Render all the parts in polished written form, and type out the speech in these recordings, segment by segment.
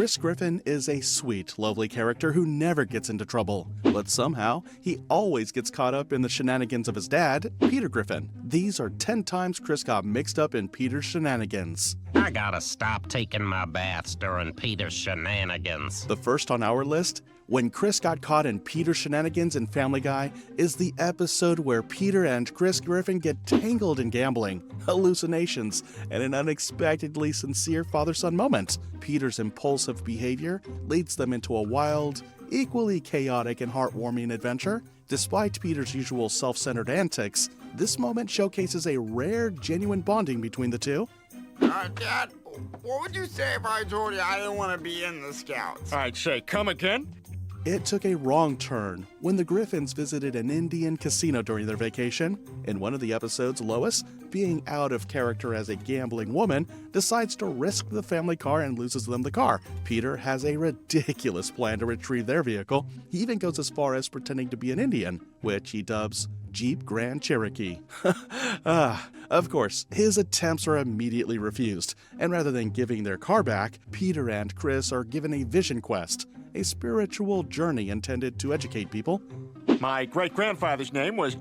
Chris Griffin is a sweet, lovely character who never gets into trouble, but somehow he always gets caught up in the shenanigans of his dad, Peter Griffin. These are 10 times Chris got mixed up in Peter's shenanigans. I gotta stop taking my baths during Peter's shenanigans. The first on our list, when Chris got caught in Peter's shenanigans in Family Guy, is the episode where Peter and Chris Griffin get tangled in gambling, hallucinations, and an unexpectedly sincere father-son moment. Peter's impulsive behavior leads them into a wild, equally chaotic and heartwarming adventure. Despite Peter's usual self-centered antics, this moment showcases a rare, genuine bonding between the two. Dad, what would you say if I told you I didn't want to be in the Scouts? I'd say, come again? It took a wrong turn when the Griffins visited an Indian casino during their vacation. In one of the episodes, Lois, being out of character as a gambling woman, decides to risk the family car and loses them the car. Peter has a ridiculous plan to retrieve their vehicle. He even goes as far as pretending to be an Indian, which he dubs Jeep Grand Cherokee. Of course, his attempts are immediately refused, and rather than giving their car back, Peter and Chris are given a vision quest, a spiritual journey intended to educate people. My great-grandfather's name was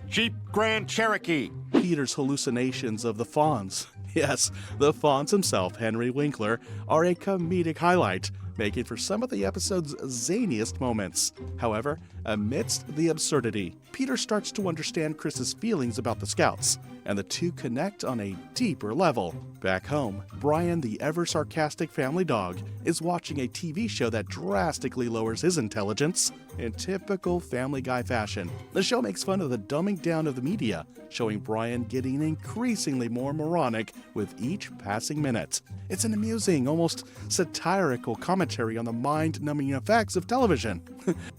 Jeep Grand Cherokee. Peter's hallucinations of the Fonz, yes, the Fonz himself, Henry Winkler, are a comedic highlight, making for some of the episode's zaniest moments. However, amidst the absurdity, Peter starts to understand Chris's feelings about the Scouts, and the two connect on a deeper level. Back home, Brian, the ever-sarcastic family dog, is watching a TV show that drastically lowers his intelligence. In typical Family Guy fashion, the show makes fun of the dumbing down of the media, showing Brian getting increasingly more moronic with each passing minute. It's an amusing, almost satirical commentary on the mind-numbing effects of television.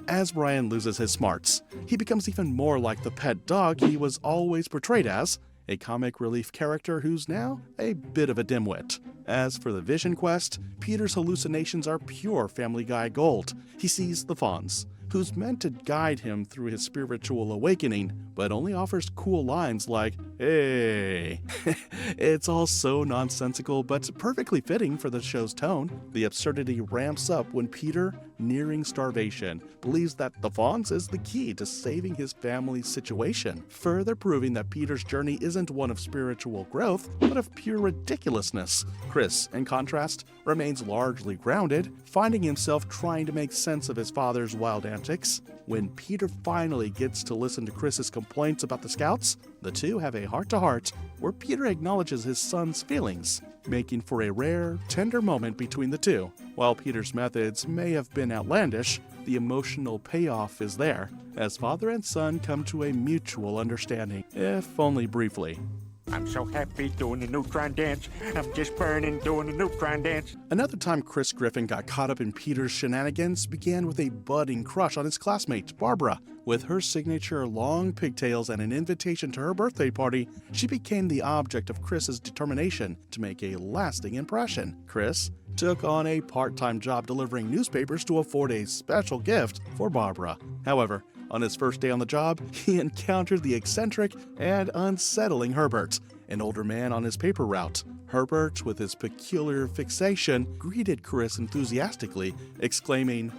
As Brian loses his smarts, he becomes even more like the pet dog he was always portrayed as, a comic relief character who's now a bit of a dimwit. As for the vision quest, Peter's hallucinations are pure Family Guy gold. He sees the Fonz, who's meant to guide him through his spiritual awakening, but only offers cool lines like, "Hey." It's all so nonsensical, but perfectly fitting for the show's tone. The absurdity ramps up when Peter, nearing starvation, believes that the Fonz is the key to saving his family's situation, further proving that Peter's journey isn't one of spiritual growth, but of pure ridiculousness. Chris, in contrast, remains largely grounded, finding himself trying to make sense of his father's wild antics. When Peter finally gets to listen to Chris's complaints about the Scouts, the two have a heart-to-heart where Peter acknowledges his son's feelings, making for a rare, tender moment between the two. While Peter's methods may have been outlandish, the emotional payoff is there, as father and son come to a mutual understanding, if only briefly. I'm so happy doing the neutron dance. I'm just burning doing the neutron dance. Another time Chris Griffin got caught up in Peter's shenanigans began with a budding crush on his classmate, Barbara. With her signature long pigtails and an invitation to her birthday party, she became the object of Chris's determination to make a lasting impression. Chris took on a part-time job delivering newspapers to afford a special gift for Barbara. However, on his first day on the job, he encountered the eccentric and unsettling Herbert, an older man on his paper route. Herbert, with his peculiar fixation, greeted Chris enthusiastically, exclaiming,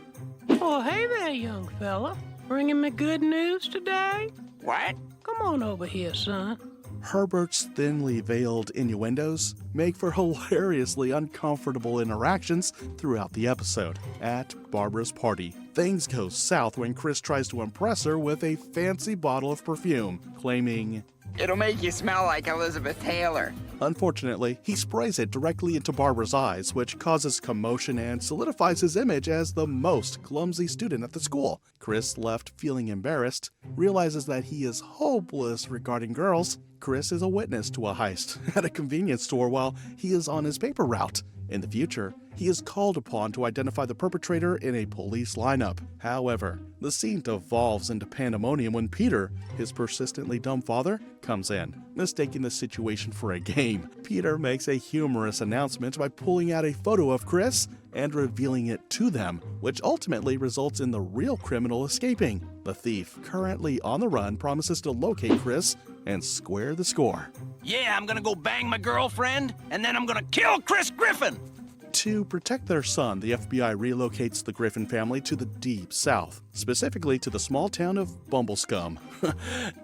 "Oh, hey there, young fella. Bringing me good news today? What? Come on over here, son." Herbert's thinly veiled innuendos make for hilariously uncomfortable interactions throughout the episode. At Barbara's party, things go south when Chris tries to impress her with a fancy bottle of perfume, claiming, It'll make you smell like Elizabeth Taylor. Unfortunately, he sprays it directly into Barbara's eyes, which causes commotion and solidifies his image as the most clumsy student at the school. Chris, left feeling embarrassed, realizes that he is hopeless regarding girls. Chris is a witness to a heist at a convenience store while he is on his paper route. In the future, he is called upon to identify the perpetrator in a police lineup. However, the scene devolves into pandemonium when Peter, his persistently dumb father, comes in, mistaking the situation for a game. Peter makes a humorous announcement by pulling out a photo of Chris and revealing it to them, which ultimately results in the real criminal escaping. The thief, currently on the run, promises to locate Chris and square the score. Yeah, I'm gonna go bang my girlfriend, and then I'm gonna kill Chris Griffin! To protect their son, the FBI relocates the Griffin family to the deep south, specifically to the small town of Bumblescum.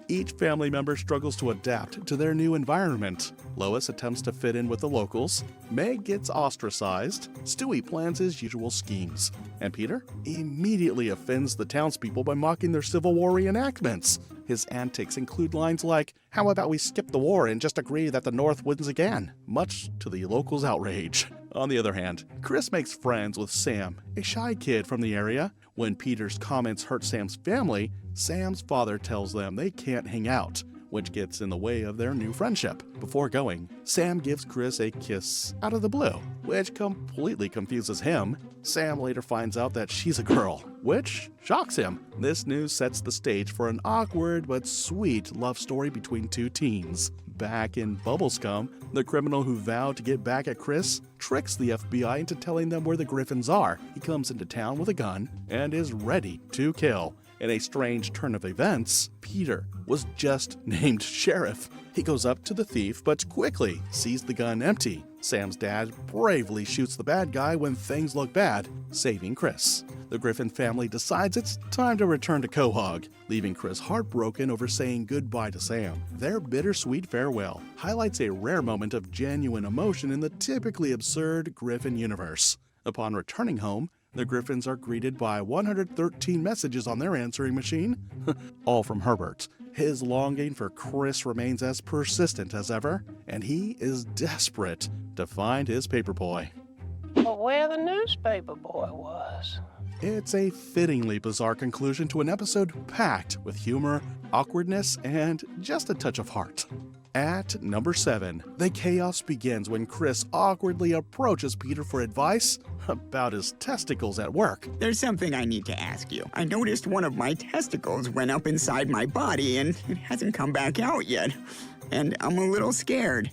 Each family member struggles to adapt to their new environment. Lois attempts to fit in with the locals, Meg gets ostracized, Stewie plans his usual schemes, and Peter immediately offends the townspeople by mocking their Civil War reenactments. His antics include lines like, "How about we skip the war and just agree that the North wins again?" much to the locals' outrage. On the other hand, Chris makes friends with Sam, a shy kid from the area. When Peter's comments hurt Sam's family, Sam's father tells them they can't hang out, which gets in the way of their new friendship. Before going, Sam gives Chris a kiss out of the blue, which completely confuses him. Sam later finds out that she's a girl, which shocks him. This news sets the stage for an awkward but sweet love story between two teens. Back in Bubblescum, the criminal who vowed to get back at Chris tricks the FBI into telling them where the Griffins are. He comes into town with a gun and is ready to kill. In a strange turn of events, Peter was just named sheriff. He goes up to the thief, but quickly sees the gun empty. Sam's dad bravely shoots the bad guy when things look bad, saving Chris. The Griffin family decides it's time to return to Quahog, leaving Chris heartbroken over saying goodbye to Sam. Their bittersweet farewell highlights a rare moment of genuine emotion in the typically absurd Griffin universe. Upon returning home, the Griffins are greeted by 113 messages on their answering machine, all from Herbert. His longing for Chris remains as persistent as ever, and he is desperate to find his paperboy. But where the newspaper boy was. It's a fittingly bizarre conclusion to an episode packed with humor, awkwardness, and just a touch of heart. At number 7, the chaos begins when Chris awkwardly approaches Peter for advice about his testicles at work. There's something I need to ask you. I noticed one of my testicles went up inside my body and it hasn't come back out yet. And I'm a little scared.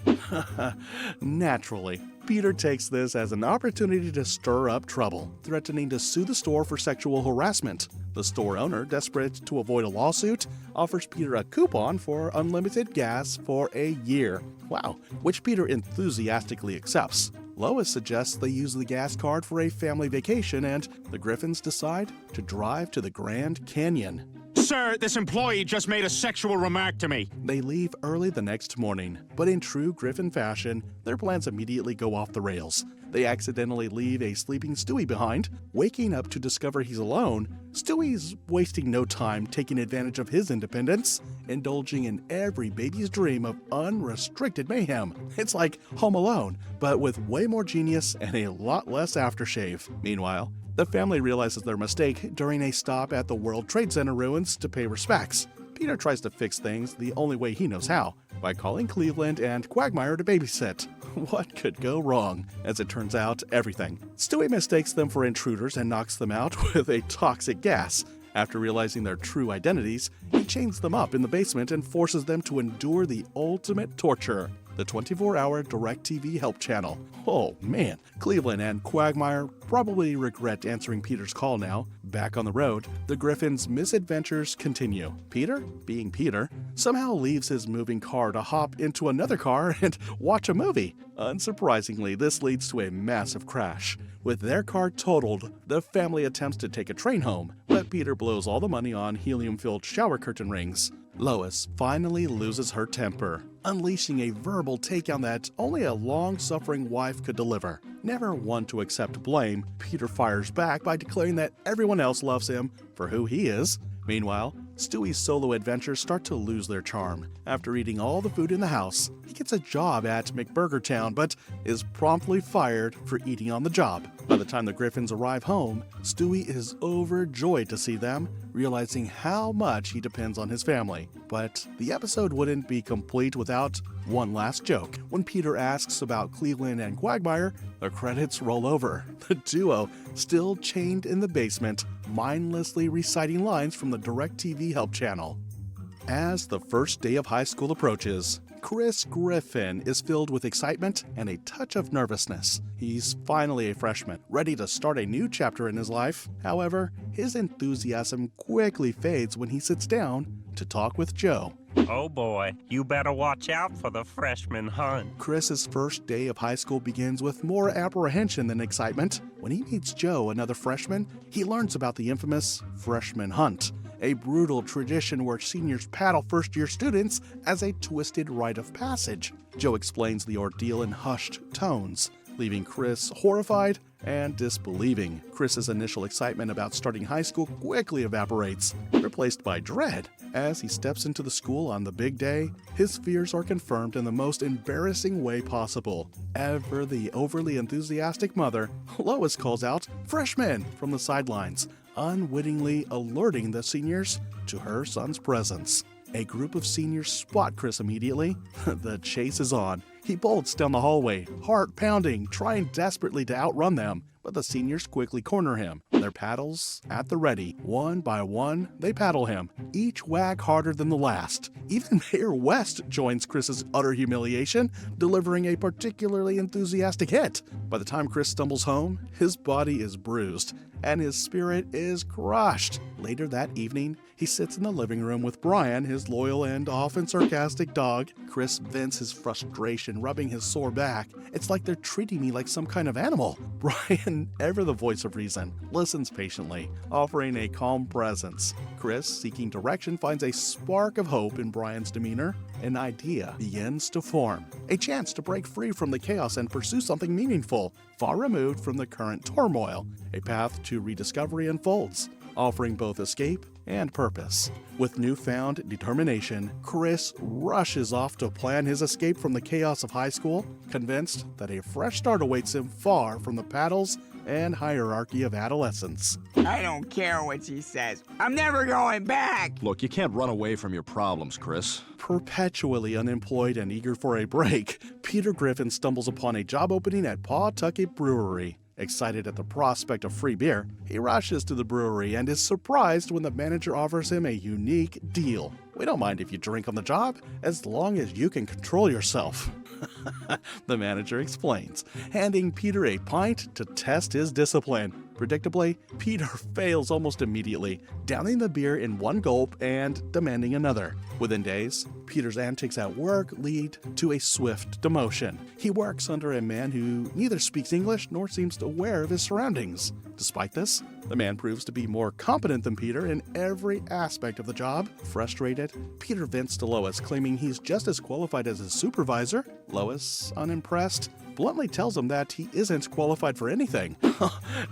Naturally, Peter takes this as an opportunity to stir up trouble, threatening to sue the store for sexual harassment. The store owner, desperate to avoid a lawsuit, offers Peter a coupon for unlimited gas for a year. Wow, which Peter enthusiastically accepts. Lois suggests they use the gas card for a family vacation, and the Griffins decide to drive to the Grand Canyon. Sir, this employee just made a sexual remark to me. They leave early the next morning, but in true Griffin fashion, their plans immediately go off the rails. They accidentally leave a sleeping Stewie behind. Waking up to discover he's alone, Stewie's wasting no time taking advantage of his independence, indulging in every baby's dream of unrestricted mayhem. It's like Home Alone, but with way more genius and a lot less aftershave. Meanwhile, the family realizes their mistake during a stop at the World Trade Center ruins to pay respects. Peter tries to fix things the only way he knows how, by calling Cleveland and Quagmire to babysit. What could go wrong? As it turns out, everything. Stewie mistakes them for intruders and knocks them out with a toxic gas. After realizing their true identities, he chains them up in the basement and forces them to endure the ultimate torture, the 24-hour DirecTV help channel. Oh man, Cleveland and Quagmire probably regret answering Peter's call now. Back on the road, the Griffins' misadventures continue. Peter, being Peter, somehow leaves his moving car to hop into another car and watch a movie. Unsurprisingly, this leads to a massive crash. With their car totaled, the family attempts to take a train home, but Peter blows all the money on helium-filled shower curtain rings. Lois finally loses her temper, unleashing a verbal takedown that only a long-suffering wife could deliver. Never one to accept blame, Peter fires back by declaring that everyone else loves him for who he is. Meanwhile, Stewie's solo adventures start to lose their charm. After eating all the food in the house, he gets a job at McBurgertown, but is promptly fired for eating on the job. By the time the Griffins arrive home, Stewie is overjoyed to see them, realizing how much he depends on his family. But the episode wouldn't be complete without one last joke. When Peter asks about Cleveland and Quagmire, the credits roll over. The duo, still chained in the basement, mindlessly reciting lines from the DirecTV help channel. As the first day of high school approaches, Chris Griffin is filled with excitement and a touch of nervousness. He's finally a freshman, ready to start a new chapter in his life. However, his enthusiasm quickly fades when he sits down to talk with Joe, Oh boy, you better watch out for the freshman hunt. Chris's first day of high school begins with more apprehension than excitement. When he meets Joe, another freshman, he learns about the infamous freshman hunt, a brutal tradition where seniors paddle first-year students as a twisted rite of passage. Joe explains the ordeal in hushed tones, leaving Chris horrified and disbelieving. Chris's initial excitement about starting high school quickly evaporates, replaced by dread. As he steps into the school on the big day, his fears are confirmed in the most embarrassing way possible. Ever the overly enthusiastic mother, Lois calls out, "Freshman!" from the sidelines, unwittingly alerting the seniors to her son's presence. A group of seniors spot Chris immediately. The chase is on. He bolts down the hallway, heart pounding, trying desperately to outrun them, but the seniors quickly corner him. Their paddles at the ready. One by one, they paddle him, each wag harder than the last. Even Mayor West joins Chris's utter humiliation, delivering a particularly enthusiastic hit. By the time Chris stumbles home, his body is bruised, and his spirit is crushed. Later that evening, he sits in the living room with Brian, his loyal and often sarcastic dog. Chris vents his frustration, rubbing his sore back. "It's like they're treating me like some kind of animal." Brian, ever the voice of reason, listens patiently, offering a calm presence. Chris, seeking direction, finds a spark of hope in Brian's demeanor. An idea begins to form, a chance to break free from the chaos and pursue something meaningful, far removed from the current turmoil. A path to rediscovery unfolds, offering both escape and purpose. With newfound determination, Chris rushes off to plan his escape from the chaos of high school, convinced that a fresh start awaits him far from the paddles and hierarchy of adolescence. I don't care what she says. I'm never going back. Look, you can't run away from your problems, Chris. Perpetually unemployed and eager for a break, Peter Griffin stumbles upon a job opening at Pawtucket Brewery. Excited at the prospect of free beer, he rushes to the brewery and is surprised when the manager offers him a unique deal. "We don't mind if you drink on the job, as long as you can control yourself," the manager explains, handing Peter a pint to test his discipline. Predictably, Peter fails almost immediately, downing the beer in one gulp and demanding another. Within days, Peter's antics at work lead to a swift demotion. He works under a man who neither speaks English nor seems aware of his surroundings. Despite this, the man proves to be more competent than Peter in every aspect of the job. Frustrated, Peter vents to Lois, claiming he's just as qualified as his supervisor. Lois, unimpressed, bluntly tells him that he isn't qualified for anything.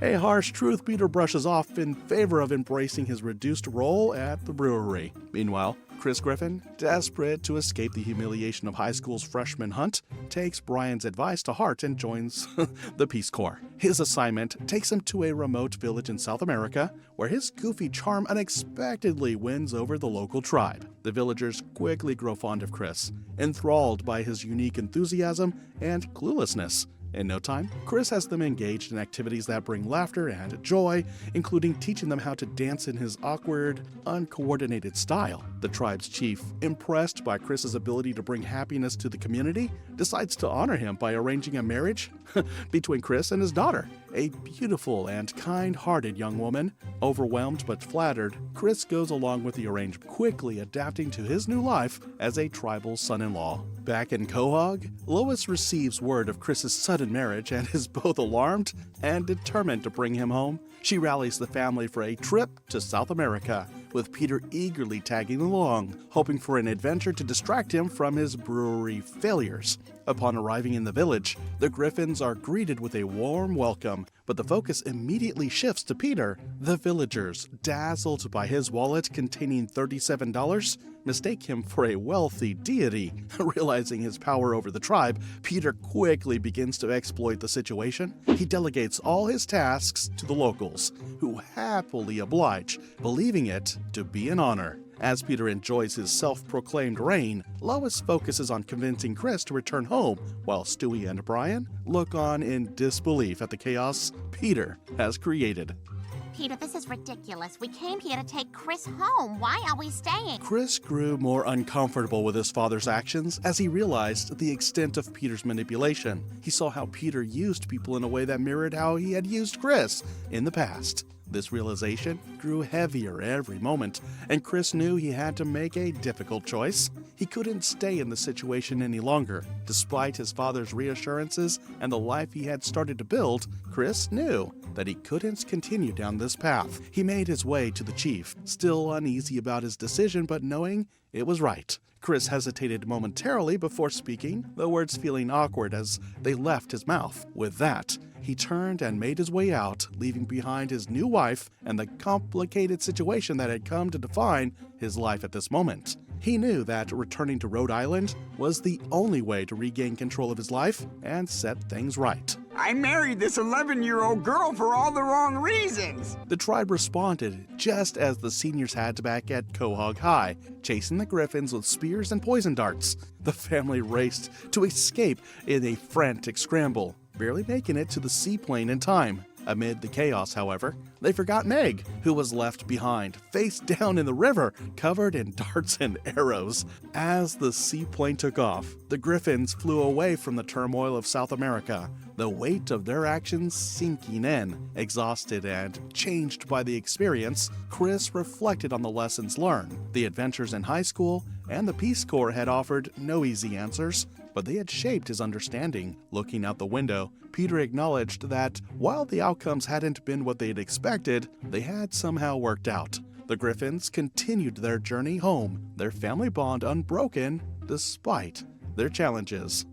A harsh truth Peter brushes off in favor of embracing his reduced role at the brewery. Meanwhile, Chris Griffin, desperate to escape the humiliation of high school's freshman hunt, takes Brian's advice to heart and joins the Peace Corps. His assignment takes him to a remote village in South America, where his goofy charm unexpectedly wins over the local tribe. The villagers quickly grow fond of Chris, enthralled by his unique enthusiasm and cluelessness. In no time, Chris has them engaged in activities that bring laughter and joy, including teaching them how to dance in his awkward, uncoordinated style. The tribe's chief, impressed by Chris's ability to bring happiness to the community, decides to honor him by arranging a marriage between Chris and his daughter, a beautiful and kind-hearted young woman. Overwhelmed but flattered, Chris goes along with the arrangement, quickly adapting to his new life as a tribal son-in-law. Back in Quahog, Lois receives word of Chris's sudden marriage and is both alarmed and determined to bring him home. She rallies the family for a trip to South America, with Peter eagerly tagging along, hoping for an adventure to distract him from his brewery failures. Upon arriving in the village, the Griffins are greeted with a warm welcome, but the focus immediately shifts to Peter. The villagers, dazzled by his wallet containing $37, mistake him for a wealthy deity. Realizing his power over the tribe, Peter quickly begins to exploit the situation. He delegates all his tasks to the locals, who happily oblige, believing it to be an honor. As Peter enjoys his self-proclaimed reign, Lois focuses on convincing Chris to return home, while Stewie and Brian look on in disbelief at the chaos Peter has created. Peter, this is ridiculous. We came here to take Chris home. Why are we staying? Chris grew more uncomfortable with his father's actions as he realized the extent of Peter's manipulation. He saw how Peter used people in a way that mirrored how he had used Chris in the past. This realization grew heavier every moment, and Chris knew he had to make a difficult choice. He couldn't stay in the situation any longer. Despite his father's reassurances and the life he had started to build, Chris knew that he couldn't continue down this path. He made his way to the chief, still uneasy about his decision but knowing it was right. Chris hesitated momentarily before speaking, the words feeling awkward as they left his mouth. With that, he turned and made his way out, leaving behind his new wife and the complicated situation that had come to define his life at this moment. He knew that returning to Rhode Island was the only way to regain control of his life and set things right. I married this 11-year-old girl for all the wrong reasons. The tribe responded just as the seniors had back at Quahog High, chasing the Griffins with spears and poison darts. The family raced to escape in a frantic scramble, barely making it to the seaplane in time. Amid the chaos, however, they forgot Meg, who was left behind, face down in the river, covered in darts and arrows. As the seaplane took off, the Griffins flew away from the turmoil of South America, the weight of their actions sinking in. Exhausted and changed by the experience, Chris reflected on the lessons learned. The adventures in high school and the Peace Corps had offered no easy answers, but they had shaped his understanding. Looking out the window, Peter acknowledged that while the outcomes hadn't been what they had expected, they had somehow worked out. The Griffins continued their journey home, their family bond unbroken despite their challenges.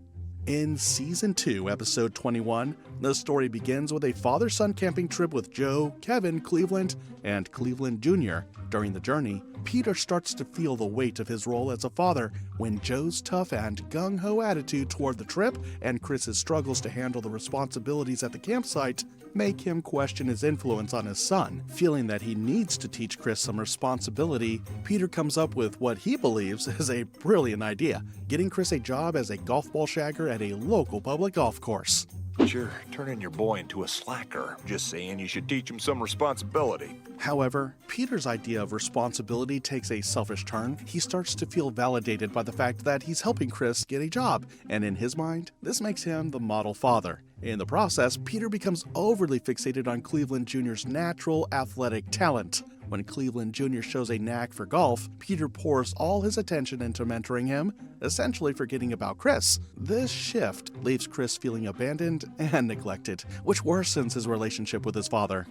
In Season 2, Episode 21, the story begins with a father-son camping trip with Joe, Kevin, Cleveland, and Cleveland Jr. During the journey, Peter starts to feel the weight of his role as a father when Joe's tough and gung-ho attitude toward the trip and Chris's struggles to handle the responsibilities at the campsite make him question his influence on his son. Feeling that he needs to teach Chris some responsibility, Peter comes up with what he believes is a brilliant idea, getting Chris a job as a golf ball shagger at a local public golf course. But you're turning your boy into a slacker. Just saying you should teach him some responsibility. However, Peter's idea of responsibility takes a selfish turn. He starts to feel validated by the fact that he's helping Chris get a job, and in his mind, this makes him the model father. In the process, Peter becomes overly fixated on Cleveland Jr.'s natural athletic talent. When Cleveland Jr. shows a knack for golf, Peter pours all his attention into mentoring him, essentially forgetting about Chris. This shift leaves Chris feeling abandoned and neglected, which worsens his relationship with his father.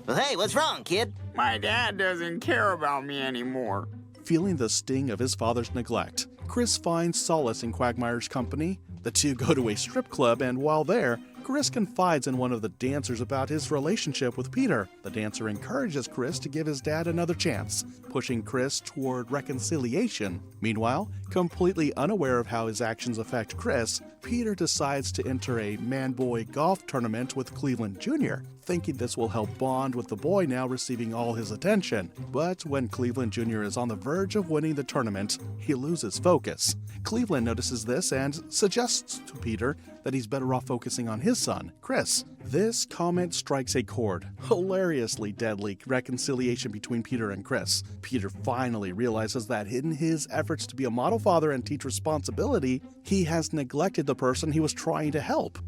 Well, hey, what's wrong, kid? My dad doesn't care about me anymore. Feeling the sting of his father's neglect, Chris finds solace in Quagmire's company. The two go to a strip club, and while there, Chris confides in one of the dancers about his relationship with Peter. The dancer encourages Chris to give his dad another chance, pushing Chris toward reconciliation. Meanwhile, completely unaware of how his actions affect Chris, Peter decides to enter a man-boy golf tournament with Cleveland Jr., thinking this will help bond with the boy now receiving all his attention. But when Cleveland Jr. is on the verge of winning the tournament, he loses focus. Cleveland notices this and suggests to Peter that he's better off focusing on his son, Chris. This comment strikes a chord. Hilariously deadly reconciliation between Peter and Chris. Peter finally realizes that in his efforts to be a model father and teach responsibility, he has neglected the person he was trying to help.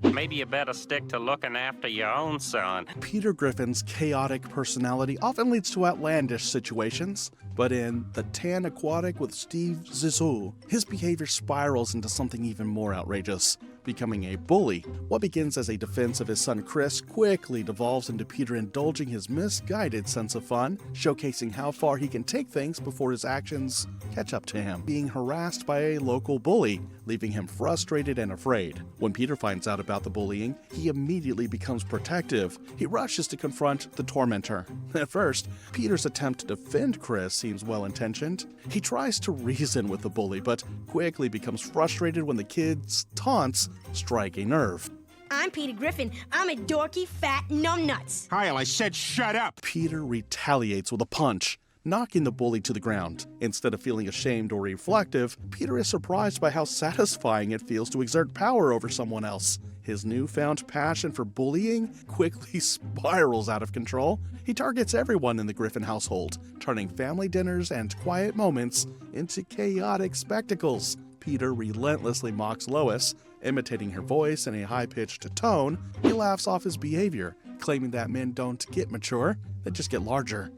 Maybe you better stick to looking after your own son. Peter Griffin's chaotic personality often leads to outlandish situations, but in The Tan Aquatic with Steve Zissou, his behavior spirals into something even more outrageous, becoming a bully. What begins as a defense of his son Chris quickly devolves into Peter indulging his misguided sense of fun, showcasing how far he can take things before his actions catch up to him, being harassed by a local bully, leaving him frustrated and afraid. When Peter finds out about the bullying, he immediately becomes protective. He rushes to confront the tormentor. At first, Peter's attempt to defend Chris seems well-intentioned. He tries to reason with the bully, but quickly becomes frustrated when the kid's taunts strike a nerve. I'm Peter Griffin. I'm a dorky, fat numbnuts. Kyle, I said shut up. Peter retaliates with a punch, knocking the bully to the ground. Instead of feeling ashamed or reflective, Peter is surprised by how satisfying it feels to exert power over someone else. His newfound passion for bullying quickly spirals out of control. He targets everyone in the Griffin household, turning family dinners and quiet moments into chaotic spectacles. Peter relentlessly mocks Lois, imitating her voice in a high-pitched tone. He laughs off his behavior, claiming that men don't get mature, they just get larger.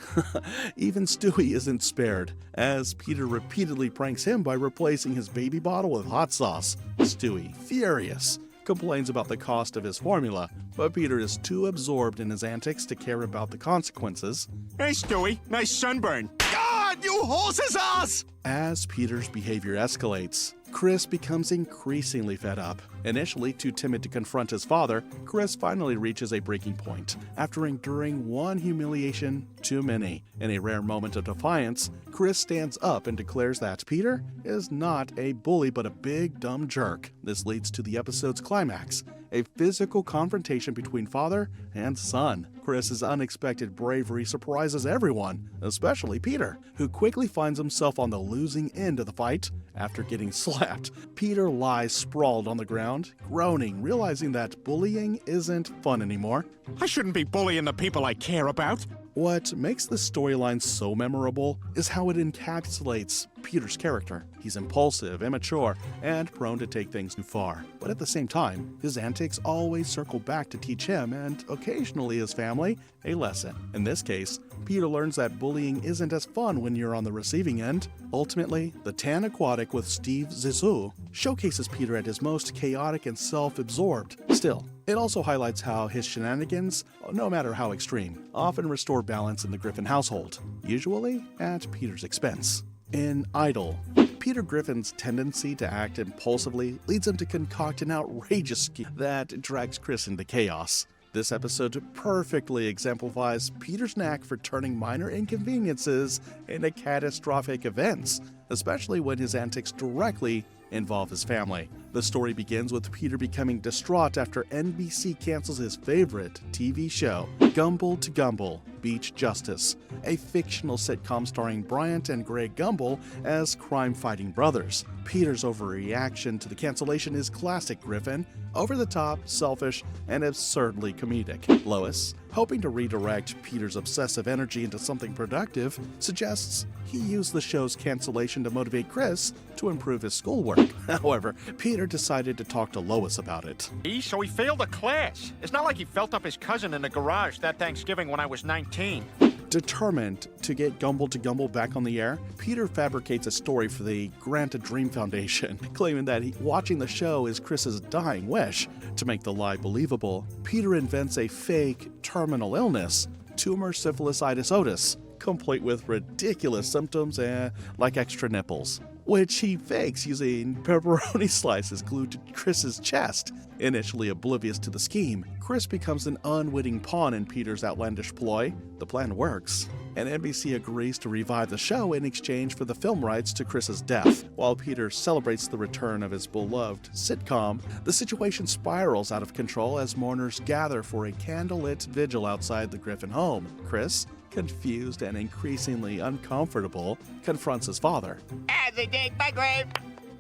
Even Stewie isn't spared, as Peter repeatedly pranks him by replacing his baby bottle with hot sauce. Stewie, furious, complains about the cost of his formula, but Peter is too absorbed in his antics to care about the consequences. Hey, Stewie, nice sunburn. God, you horse's ass! As Peter's behavior escalates, Chris becomes increasingly fed up. Initially too timid to confront his father, Chris finally reaches a breaking point after enduring one humiliation too many. In a rare moment of defiance, Chris stands up and declares that Peter is not a bully but a big dumb jerk. This leads to the episode's climax, a physical confrontation between father and son. Chris's unexpected bravery surprises everyone, especially Peter, who quickly finds himself on the losing end of the fight. After getting slapped, Peter lies sprawled on the ground, groaning, realizing that bullying isn't fun anymore. I shouldn't be bullying the people I care about. What makes this storyline so memorable is how it encapsulates Peter's character. He's impulsive, immature, and prone to take things too far. But at the same time, his antics always circle back to teach him, and occasionally his family, a lesson. In this case, Peter learns that bullying isn't as fun when you're on the receiving end. Ultimately, The Tan Aquatic with Steve Zissou showcases Peter at his most chaotic and self-absorbed. Still, it also highlights how his shenanigans, no matter how extreme, often restore balance in the Griffin household, usually at Peter's expense. In Idol, Peter Griffin's tendency to act impulsively leads him to concoct an outrageous scheme that drags Chris into chaos. This episode perfectly exemplifies Peter's knack for turning minor inconveniences into catastrophic events, especially when his antics directly involve his family. The story begins with Peter becoming distraught after NBC cancels his favorite TV show, Gumbel to Gumbel, Beach Justice, a fictional sitcom starring Bryant and Greg Gumbel as crime-fighting brothers. Peter's overreaction to the cancellation is classic Griffin, over-the-top, selfish, and absurdly comedic. Lois, hoping to redirect Peter's obsessive energy into something productive, suggests he use the show's cancellation to motivate Chris to improve his schoolwork. However, Peter decided to talk to Lois about it. So he failed a class. It's not like he felt up his cousin in the garage that Thanksgiving when I was 19. Determined to get Gumbel to Gumbel back on the air, Peter fabricates a story for the Grant a Dream Foundation, claiming that watching the show is Chris's dying wish. To make the lie believable, Peter invents a fake terminal illness, tumor syphilisitis otis, complete with ridiculous symptoms like extra nipples, which he fakes using pepperoni slices glued to Chris's chest. Initially oblivious to the scheme, Chris becomes an unwitting pawn in Peter's outlandish ploy. The plan works, and NBC agrees to revive the show in exchange for the film rights to Chris's death. While Peter celebrates the return of his beloved sitcom, the situation spirals out of control as mourners gather for a candlelit vigil outside the Griffin home. Chris, confused and increasingly uncomfortable, confronts his father. As they dig my grave!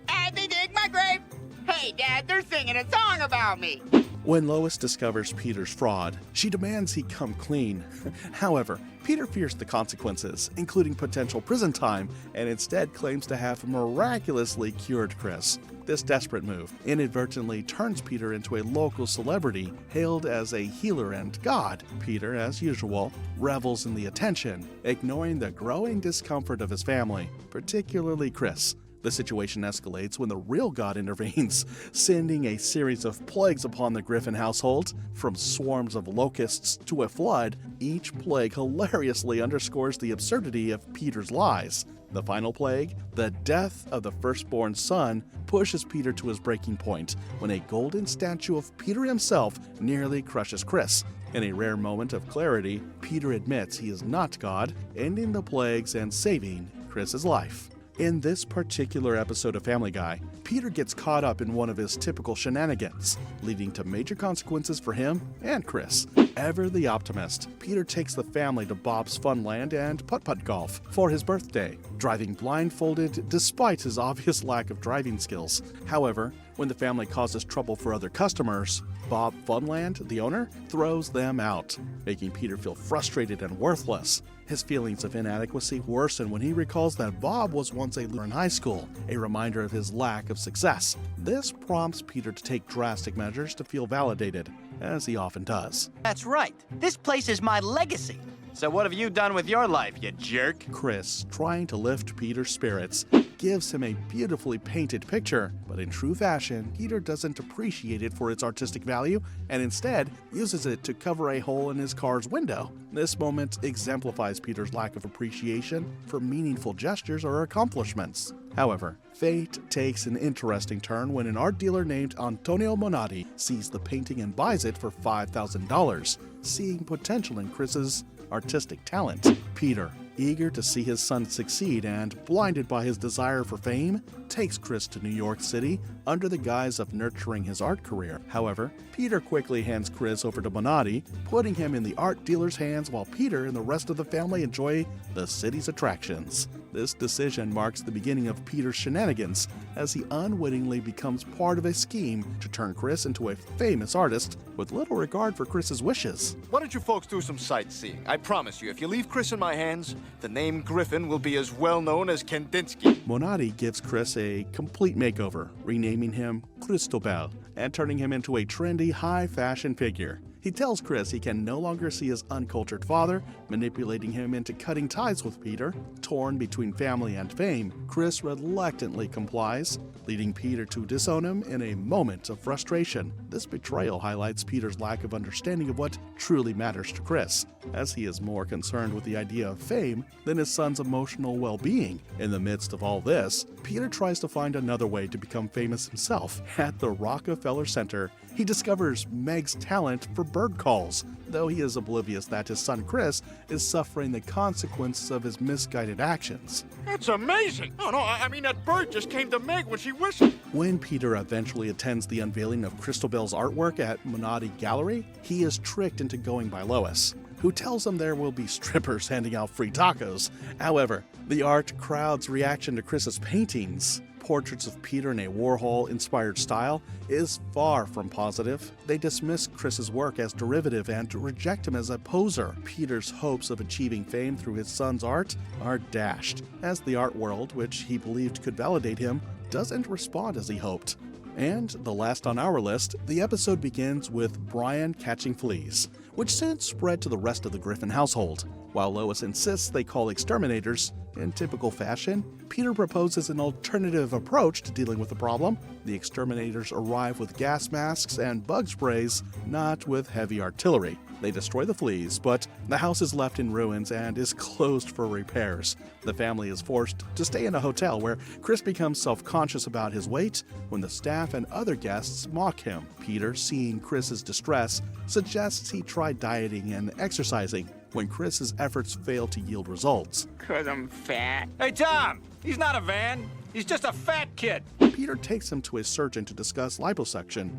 As they dig my grave! Hey, Dad, they're singing a song about me! When Lois discovers Peter's fraud, she demands he come clean. However, Peter fears the consequences, including potential prison time, and instead claims to have miraculously cured Chris. This desperate move inadvertently turns Peter into a local celebrity, hailed as a healer and god. Peter, as usual, revels in the attention, ignoring the growing discomfort of his family, particularly Chris. The situation escalates when the real god intervenes, sending a series of plagues upon the Griffin household. From swarms of locusts to a flood, each plague hilariously underscores the absurdity of Peter's lies. The final plague, the death of the firstborn son, pushes Peter to his breaking point when a golden statue of Peter himself nearly crushes Chris. In a rare moment of clarity, Peter admits he is not God, ending the plagues and saving Chris's life. In this particular episode of Family Guy, Peter gets caught up in one of his typical shenanigans, leading to major consequences for him and Chris. Ever the optimist, Peter takes the family to Bob's Funland and putt-putt golf for his birthday, driving blindfolded despite his obvious lack of driving skills. However, when the family causes trouble for other customers, Bob Funland, the owner, throws them out, making Peter feel frustrated and worthless. His feelings of inadequacy worsen when he recalls that Bob was once a loser in high school, a reminder of his lack of success. This prompts Peter to take drastic measures to feel validated. as he often does. That's right. This place is my legacy. So what have you done with your life, you jerk? Chris, trying to lift Peter's spirits, gives him a beautifully painted picture, but in true fashion, Peter doesn't appreciate it for its artistic value and instead uses it to cover a hole in his car's window. This moment exemplifies Peter's lack of appreciation for meaningful gestures or accomplishments. However, fate takes an interesting turn when an art dealer named Antonio Monati sees the painting and buys it for $5,000, seeing potential in Chris's artistic talent. Peter, eager to see his son succeed and blinded by his desire for fame, takes Chris to New York City under the guise of nurturing his art career. However, Peter quickly hands Chris over to Bonatti, putting him in the art dealer's hands while Peter and the rest of the family enjoy the city's attractions. This decision marks the beginning of Peter's shenanigans as he unwittingly becomes part of a scheme to turn Chris into a famous artist with little regard for Chris's wishes. Why don't you folks do some sightseeing? I promise you, if you leave Chris in my hands, the name Griffin will be as well known as Kandinsky. Monati gives Chris a complete makeover, renaming him Cristobal and turning him into a trendy, high-fashion figure. He tells Chris he can no longer see his uncultured father, manipulating him into cutting ties with Peter. Torn between family and fame, Chris reluctantly complies, leading Peter to disown him in a moment of frustration. This betrayal highlights Peter's lack of understanding of what truly matters to Chris, as he is more concerned with the idea of fame than his son's emotional well-being. In the midst of all this, Peter tries to find another way to become famous himself. At the Rockefeller Center, he discovers Meg's talent for bird calls, though he is oblivious that his son Chris is suffering the consequences of his misguided actions. That's amazing! Oh no, I mean that bird just came to Meg when she whistled. When Peter eventually attends the unveiling of Cristobel's artwork at Monati Gallery, he is tricked into going by Lois, who tells him there will be strippers handing out free tacos. However, the art crowd's reaction to Chris's paintings, portraits of Peter in a Warhol-inspired style, is far from positive. They dismiss Chris's work as derivative and reject him as a poser. Peter's hopes of achieving fame through his son's art are dashed, as the art world, which he believed could validate him, doesn't respond as he hoped. And the last on our list, the episode begins with Brian catching fleas, which soon spread to the rest of the Griffin household. While Lois insists they call exterminators, in typical fashion, Peter proposes an alternative approach to dealing with the problem. The exterminators arrive with gas masks and bug sprays, not with heavy artillery. They destroy the fleas, but the house is left in ruins and is closed for repairs. The family is forced to stay in a hotel where Chris becomes self-conscious about his weight when the staff and other guests mock him. Peter, seeing Chris's distress, suggests he try dieting and exercising when Chris's efforts fail to yield results. 'Cause I'm fat. Hey, Tom! He's not a van. He's just a fat kid. Peter takes him to a surgeon to discuss liposuction.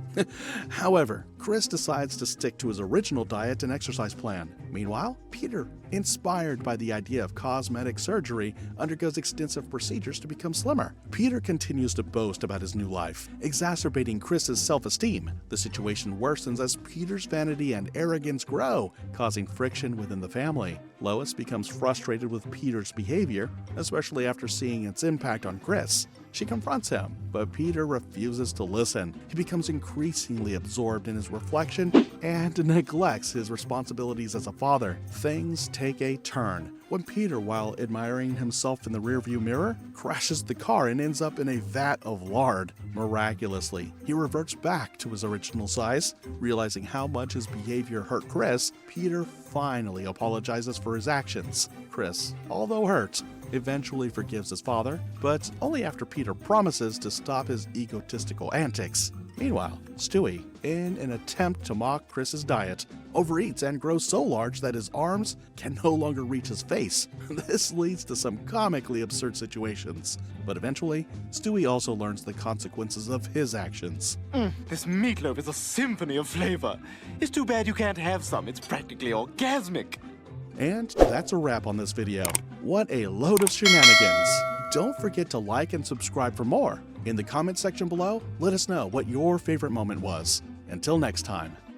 However, Chris decides to stick to his original diet and exercise plan. Meanwhile, Peter, inspired by the idea of cosmetic surgery, undergoes extensive procedures to become slimmer. Peter continues to boast about his new life, exacerbating Chris's self-esteem. The situation worsens as Peter's vanity and arrogance grow, causing friction within the family. Lois becomes frustrated with Peter's behavior, especially after seeing its impact on Chris. She confronts him, but Peter refuses to listen. He becomes increasingly absorbed in his reflection and neglects his responsibilities as a father. Things take a turn when Peter, while admiring himself in the rearview mirror, crashes the car and ends up in a vat of lard. Miraculously, he reverts back to his original size. Realizing how much his behavior hurt Chris, Peter finally apologizes for his actions. Chris, although hurt, eventually forgives his father, but only after Peter promises to stop his egotistical antics. Meanwhile, Stewie, in an attempt to mock Chris's diet, overeats and grows so large that his arms can no longer reach his face. This leads to some comically absurd situations, but eventually, Stewie also learns the consequences of his actions. This meatloaf is a symphony of flavor. It's too bad you can't have some. It's practically orgasmic. And that's a wrap on this video. What a load of shenanigans! Don't forget to like and subscribe for more. In the comment section below, let us know what your favorite moment was. Until next time.